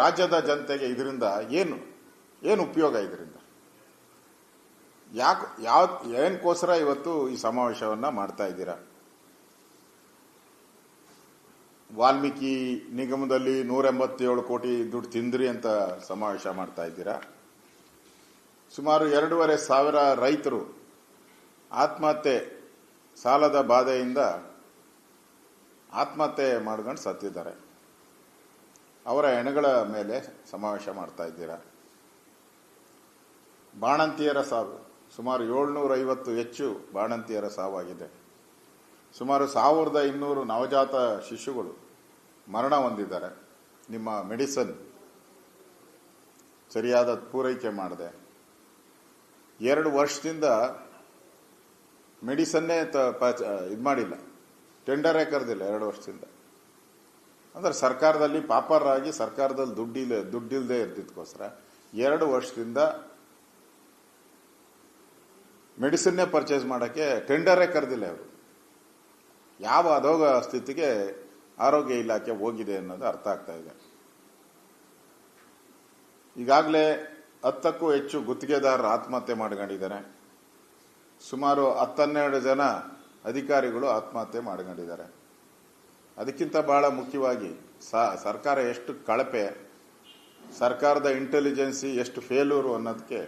ರಾಜ್ಯದ ಜನತೆಗೆ ಇದರಿಂದ ಏನು ಉಪಯೋಗ? ಇದರಿಂದ ಏನಕ್ಕೋಸ್ಕರ ಇವತ್ತು ಈ ಸಮಾವೇಶವನ್ನ ಮಾಡ್ತಾ ಇದ್ದೀರಾ? ವಾಲ್ಮೀಕಿ ನಿಗಮದಲ್ಲಿ 187 ಕೋಟಿ ದುಡ್ಡು ತಿಂದ್ರಿ ಅಂತ ಸಮಾವೇಶ ಮಾಡ್ತಾ ಇದ್ದೀರಾ? ಸುಮಾರು 2,500 ರೈತರು ಆತ್ಮಹತ್ಯೆ, ಸಾಲದ ಬಾಧೆಯಿಂದ ಆತ್ಮಹತ್ಯೆ ಮಾಡ್ಕೊಂಡು ಸತ್ತಿದ್ದಾರೆ. ಅವರ ಹೆಣಗಳ ಮೇಲೆ ಸಮಾವೇಶ ಮಾಡ್ತಾ ಇದ್ದೀರಾ. ಬಾಣಂತಿಯರ ಸಾವು, ಸುಮಾರು 750 ಹೆಚ್ಚು ಬಾಣಂತಿಯರ ಸಾವಾಗಿದೆ. ಸುಮಾರು 1200 ನವಜಾತ ಶಿಶುಗಳು ಮರಣ ಹೊಂದಿದ್ದಾರೆ. ನಿಮ್ಮ ಮೆಡಿಸಿನ್ ಸರಿಯಾದ ಪೂರೈಕೆ ಮಾಡದೆ 2 ವರ್ಷದಿಂದ ಮೆಡಿಸನ್ನೇ ಇದು ಮಾಡಿಲ್ಲ, ಟೆಂಡರೇ ಕರೆದಿಲ್ಲ 2 ವರ್ಷದಿಂದ. ಅಂದ್ರೆ ಸರ್ಕಾರದಲ್ಲಿ ಪಾಪರಾಗಿ ಸರ್ಕಾರದಲ್ಲಿ ದುಡ್ಡಿಲ್ಲದೆ ಇರ್ತಿದ್ಕೋಸ್ಕರ 2 ವರ್ಷದಿಂದ ಮೆಡಿಸಿನ್ನೇ ಪರ್ಚೇಸ್ ಮಾಡೋಕ್ಕೆ ಟೆಂಡರೇ ಕರೆದಿಲ್ಲ ಅವರು. ಯಾವ ಅಧೋಗ ಸ್ಥಿತಿಗೆ ಆರೋಗ್ಯ ಇಲಾಖೆ ಹೋಗಿದೆ ಅನ್ನೋದು ಅರ್ಥ ಆಗ್ತಾ ಇದೆ. ಈಗಾಗಲೇ 10ಕ್ಕೂ ಹೆಚ್ಚು ಗುತ್ತಿಗೆದಾರರು ಆತ್ಮಹತ್ಯೆ ಮಾಡ್ಕೊಂಡಿದ್ದಾರೆ. ಸುಮಾರು 10-12 ಜನ ಅಧಿಕಾರಿಗಳು ಆತ್ಮಹತ್ಯೆ ಮಾಡ್ಕೊಂಡಿದ್ದಾರೆ. ಅದಕ್ಕಿಂತ ಬಹಳ ಮುಖ್ಯವಾಗಿ ಸರ್ಕಾರ ಎಷ್ಟು ಕಳಪೆ, ಸರ್ಕಾರದ ಇಂಟೆಲಿಜೆನ್ಸಿ ಎಷ್ಟು ಫೇಲ್ಯೂರು ಅನ್ನೋದಕ್ಕೆ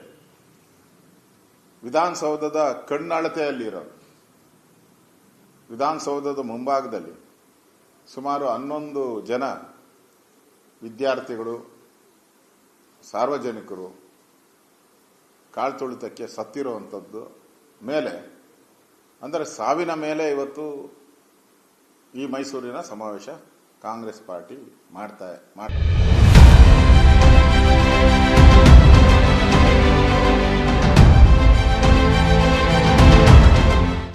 ವಿಧಾನಸೌಧದ ಕಣ್ಣಳತೆಯಲ್ಲಿರೋ ವಿಧಾನಸೌಧದ ಮುಂಭಾಗದಲ್ಲಿ ಸುಮಾರು 11 ಜನ ವಿದ್ಯಾರ್ಥಿಗಳು, ಸಾರ್ವಜನಿಕರು ಕಾಳ್ತುಳಿತಕ್ಕೆ ಸತ್ತಿರುವಂಥದ್ದು ಮೇಲೆ, ಅಂದರೆ ಸಾವಿನ ಮೇಲೆ ಇವತ್ತು ಈ ಮೈಸೂರಿನ ಸಮಾವೇಶ ಕಾಂಗ್ರೆಸ್ ಪಾರ್ಟಿ ಮಾಡ್ತಾ